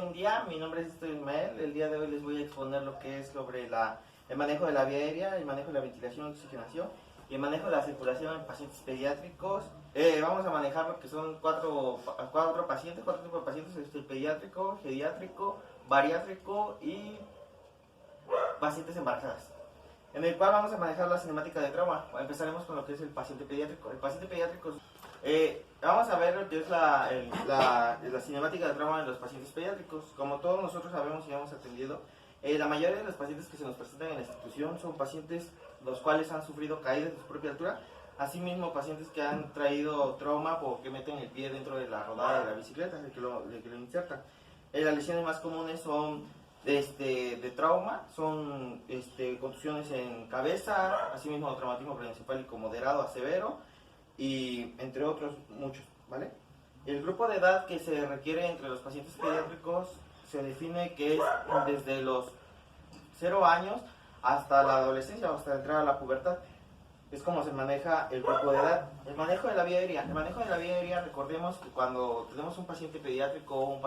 buen día, mi nombre es Ismael. El día de hoy les voy a exponer lo que es sobre el manejo de la vía aérea, el manejo de la ventilación y oxigenación y el manejo de la circulación en pacientes pediátricos. Vamos a manejar lo que son cuatro pacientes, cuatro tipos de pacientes: el pediátrico, geriátrico, bariátrico y pacientes embarazadas, en el cual vamos a manejar la cinemática de trauma. Empezaremos con lo que es el paciente pediátrico. El paciente pediátrico, vamos a ver lo que es la cinemática de trauma en los pacientes pediátricos. Como todos nosotros sabemos y hemos atendido, la mayoría de los pacientes que se nos presentan en la institución son pacientes los cuales han sufrido caídas de su propia altura, asimismo pacientes que han traído trauma porque meten el pie dentro de la rodada de la bicicleta, de que lo insertan. Las lesiones más comunes son de trauma, son contusiones en cabeza, asimismo traumatismo craneoencefálico moderado a severo, y entre otros muchos, ¿vale? El grupo de edad que se requiere entre los pacientes pediátricos se define que es desde los 0 años hasta la adolescencia o hasta entrar a la pubertad. Es como se maneja el grupo de edad. El manejo de la vía aérea. El manejo de la vía aérea, recordemos que cuando tenemos un paciente pediátrico o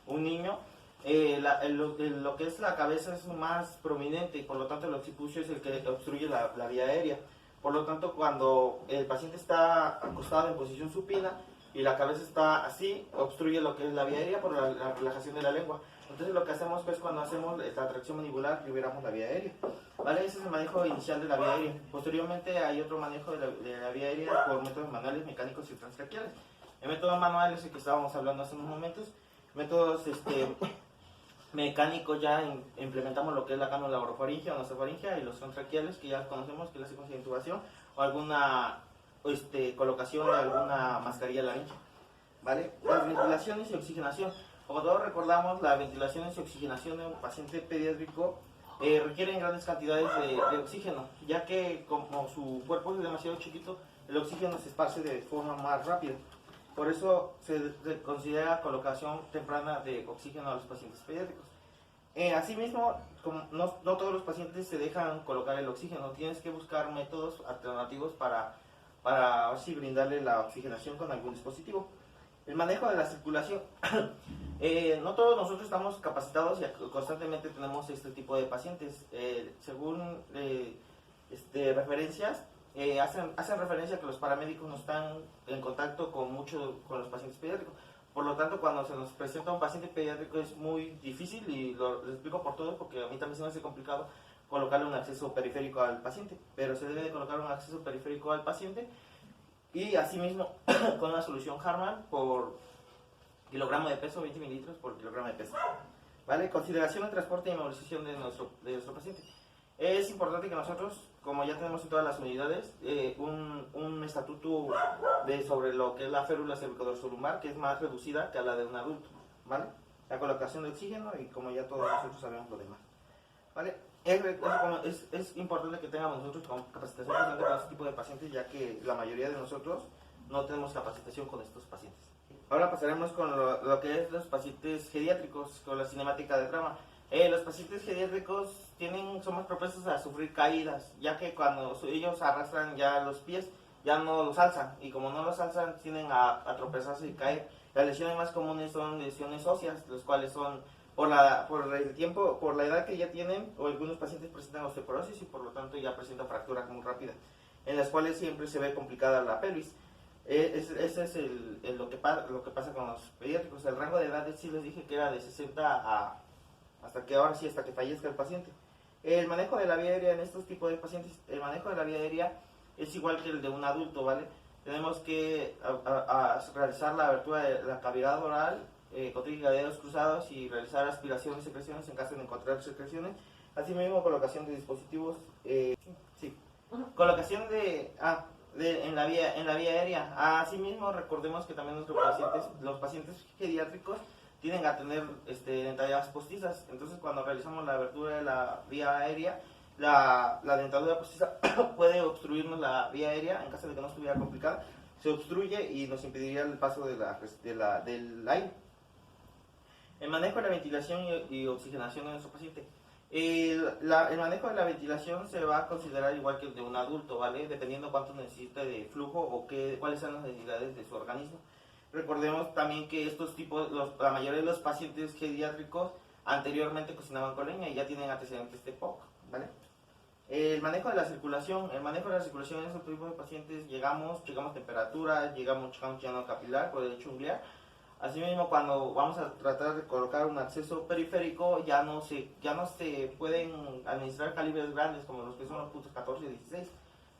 un niño, lo que es la cabeza es más prominente y por lo tanto el occipucio es el que obstruye la vía aérea. Por lo tanto, cuando el paciente está acostado en posición supina y la cabeza está así, obstruye lo que es la vía aérea por la relajación de la lengua. Entonces lo que hacemos es cuando hacemos la tracción mandibular liberamos la vía aérea, ¿vale? Ese es el manejo inicial de la vía aérea. Posteriormente hay otro manejo de la vía aérea por métodos manuales, mecánicos y transtraqueales. El método manual es el que estábamos hablando hace unos momentos. Métodos mecánicos ya implementamos lo que es la cánula orofaringia o nasofaringia, y los transtraqueales que ya conocemos, que es la secuencia de intubación o alguna colocación de alguna mascarilla laringe, ¿vale? Las ventilaciones y oxigenación. Como todos recordamos, las ventilaciones y oxigenación de un paciente pediátrico requieren grandes cantidades de oxígeno, ya que como su cuerpo es demasiado chiquito, el oxígeno se esparce de forma más rápida. Por eso se considera colocación temprana de oxígeno a los pacientes pediátricos. Asimismo, como no todos los pacientes se dejan colocar el oxígeno, tienes que buscar métodos alternativos para así brindarle la oxigenación con algún dispositivo. El manejo de la circulación. No todos nosotros estamos capacitados y constantemente tenemos este tipo de pacientes. Según referencias, hacen referencia a que los paramédicos no están en contacto con los pacientes pediátricos. Por lo tanto, cuando se nos presenta un paciente pediátrico es muy difícil, y lo explico por todo porque a mí también se me hace complicado colocarle un acceso periférico al paciente, pero se debe de colocar un acceso periférico al paciente, y asimismo con una solución Harman por kilogramo de peso, 20 mililitros por kilogramo de peso, ¿vale? Consideración de transporte y movilización de nuestro paciente. Es importante que nosotros, como ya tenemos en todas las unidades, un estatuto sobre lo que es la férula cervicodorsal, que es más reducida que a la de un adulto, ¿vale? La colocación de oxígeno, y como ya todos nosotros sabemos lo demás, ¿vale? Es importante que tengamos nosotros capacitación constante con este tipo de pacientes, ya que la mayoría de nosotros no tenemos capacitación con estos pacientes. Ahora pasaremos con lo que es los pacientes geriátricos, con la cinemática de trauma. Los pacientes geriátricos son más propensos a sufrir caídas, ya que cuando ellos arrastran ya los pies, ya no los alzan, y como no los alzan tienden a tropezarse y caer. Las lesiones más comunes son lesiones óseas, los cuales son por la edad que ya tienen, o algunos pacientes presentan osteoporosis y por lo tanto ya presentan fracturas muy rápidas, en las cuales siempre se ve complicada la pelvis. Ese es lo que pasa con los pediátricos. El rango de edad, sí les dije que era de 60 hasta que fallezca el paciente. El manejo de la vía aérea en estos tipos de pacientes, el manejo de la vía aérea es igual que el de un adulto, ¿vale? Tenemos que realizar la abertura de la cavidad oral, con dedos cruzados, y realizar aspiraciones y secreciones en caso de encontrar secreciones. Asimismo, colocación de dispositivos, colocación en la vía aérea. Asimismo, recordemos que también los pacientes pediátricos tienden a tener dentaduras postizas. Entonces, cuando realizamos la abertura de la vía aérea, la dentadura postiza puede obstruirnos la vía aérea. En caso de que no estuviera complicada, se obstruye y nos impediría el paso del aire. El manejo de la ventilación y oxigenación de nuestro paciente. El manejo de la ventilación se va a considerar igual que el de un adulto, ¿vale? Dependiendo cuánto necesite de flujo o cuáles son las necesidades de su organismo. Recordemos también que estos tipos, la mayoría de los pacientes geriátricos anteriormente cocinaban con leña y ya tienen antecedentes de POC, ¿vale? El manejo de la circulación. El manejo de la circulación en este tipo de pacientes, checamos temperatura, checamos llano capilar por el hecho unguiar. Asimismo, cuando vamos a tratar de colocar un acceso periférico, ya no se pueden administrar calibres grandes como los que son los puntos 14 y 16.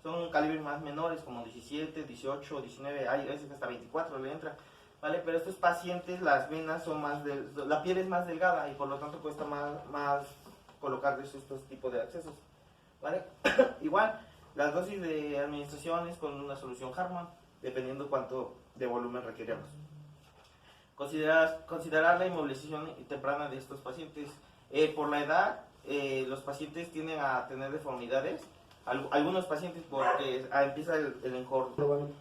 Son calibres más menores como 17, 18, 19, hay veces hasta 24 le entra, ¿vale? Pero estos pacientes, las venas son la piel es más delgada y por lo tanto cuesta más colocarles estos tipos de accesos, ¿vale? Igual, las dosis de administración es con una solución Harman, dependiendo cuánto de volumen requeremos. Considerar la inmovilización temprana de estos pacientes. Por la edad, los pacientes tienden a tener deformidades. Algunos pacientes porque empieza el enjorobamiento.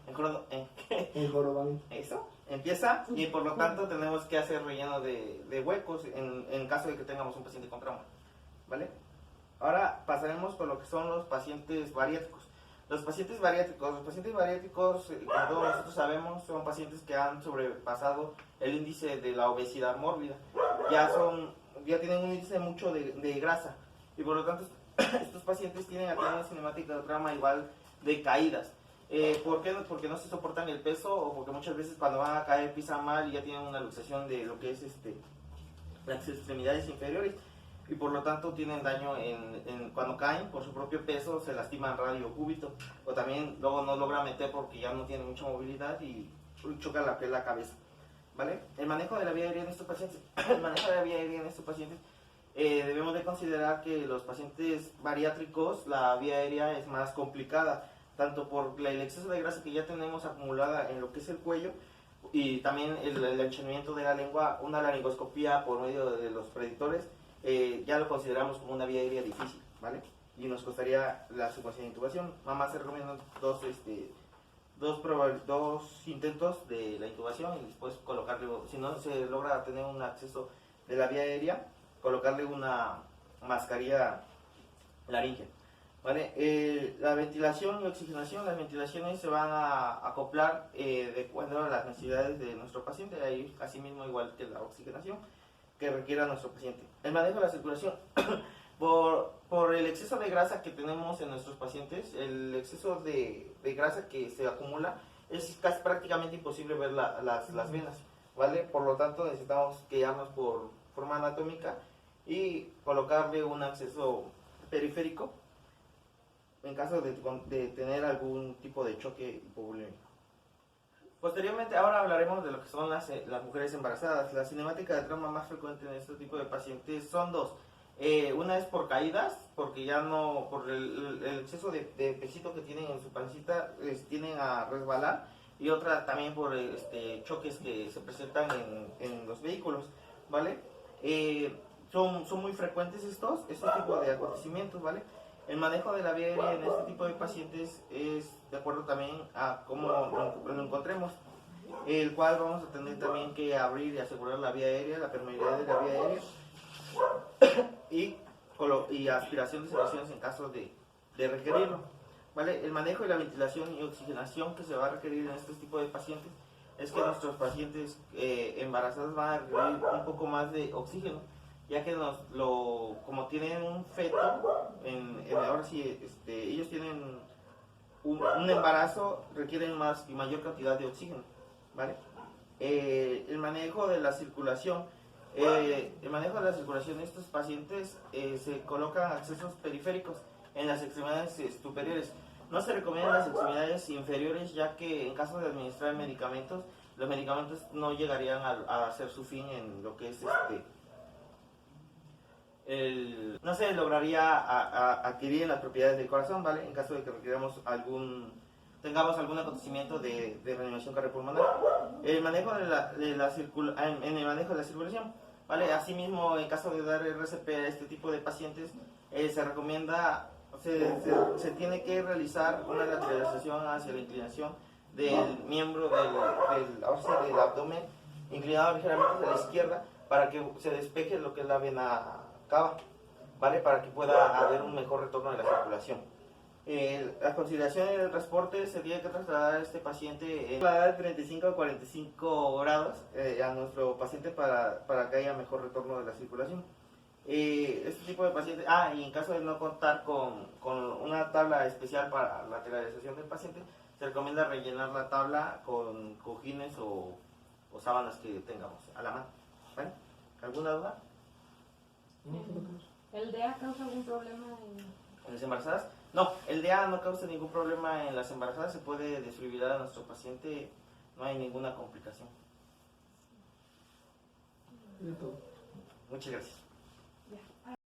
Eso, empieza y por lo tanto tenemos que hacer relleno de huecos en caso de que tengamos un paciente con trauma, ¿vale? Ahora pasaremos con lo que son los pacientes bariátricos. Los pacientes bariátricos, como todos nosotros sabemos, son pacientes que han sobrepasado el índice de la obesidad mórbida. Ya tienen un índice mucho de grasa y por lo tanto estos pacientes tienen a tener una cinemática de trauma igual de caídas. ¿Por qué? Porque no se soportan el peso o porque muchas veces cuando van a caer pisan mal y ya tienen una luxación de lo que es las extremidades inferiores y por lo tanto tienen daño cuando caen por su propio peso, se lastiman radio o cúbito o también luego no logran meter porque ya no tienen mucha movilidad y chocan la cabeza, ¿vale? El manejo de la vía aérea en estos pacientes debemos de considerar que los pacientes bariátricos la vía aérea es más complicada, tanto por el exceso de grasa que ya tenemos acumulada en lo que es el cuello y también el anchamiento de la lengua. Una laringoscopía por medio de los predictores ya lo consideramos como una vía aérea difícil, ¿vale? Y nos costaría la secuencia de intubación. Mamá se recomiendan dos intentos de la intubación y después colocarle, si no se logra tener un acceso de la vía aérea, colocarle una mascarilla laríngea, ¿vale? La ventilación y oxigenación. Las ventilaciones se van a acoplar de acuerdo a las necesidades de nuestro paciente, ahí así mismo igual que la oxigenación que requiera nuestro paciente. El manejo de la circulación. Por el exceso de grasa que tenemos en nuestros pacientes, el exceso de grasa que se acumula, es casi prácticamente imposible ver las venas, ¿vale? Por lo tanto necesitamos guiarnos por forma anatómica y colocarle un acceso periférico en caso de tener algún tipo de choque hipovolémico. Posteriormente, ahora hablaremos de lo que son las mujeres embarazadas. La cinemática de trauma más frecuente en este tipo de pacientes son dos. Una es por caídas, porque ya no, por el exceso de pesito que tienen en su pancita, tienden a resbalar, y otra también por choques que se presentan en los vehículos, ¿vale? Son muy frecuentes estos tipos de acontecimientos, ¿vale? El manejo de la vía aérea en este tipo de pacientes es de acuerdo también a cómo lo encontremos, el cual vamos a tener también que abrir y asegurar la vía aérea, la permeabilidad de la vía aérea y aspiración de secreciones en caso de requerirlo, ¿vale? El manejo de la ventilación y oxigenación que se va a requerir en este tipo de pacientes es que nuestros pacientes embarazados van a requerir un poco más de oxígeno, ya que como tienen un feto, ahora sí, ellos tienen un embarazo, requieren más y mayor cantidad de oxígeno, ¿vale? El manejo de la circulación. De estos pacientes se colocan accesos periféricos en las extremidades superiores. No se recomiendan las extremidades inferiores, ya que en caso de administrar medicamentos, los medicamentos no llegarían a hacer su fin en lo que es no se lograría adquirir las propiedades del corazón, ¿vale? En caso de que tengamos algún acontecimiento de reanimación cardiopulmonar. El manejo en el manejo de la circulación, ¿vale? Asimismo, en caso de dar RCP a este tipo de pacientes, se recomienda, se tiene que realizar una lateralización hacia la inclinación del miembro del abdomen, inclinado ligeramente hacia la izquierda, para que se despeje lo que es la vena cava, ¿vale? Para que pueda haber un mejor retorno de la circulación. La consideración del transporte sería que trasladar a este paciente de 35 a 45 grados a nuestro paciente para que haya mejor retorno de la circulación. Este tipo de pacientes, y en caso de no contar con una tabla especial para la lateralización del paciente, se recomienda rellenar la tabla con cojines o sábanas que tengamos a la mano. ¿Vale? ¿Alguna duda? ¿El DEA causa algún problema ¿En las embarazadas? No, el DEA no causa ningún problema en las embarazadas, se puede desfibrilar a nuestro paciente, no hay ninguna complicación. Muchas gracias.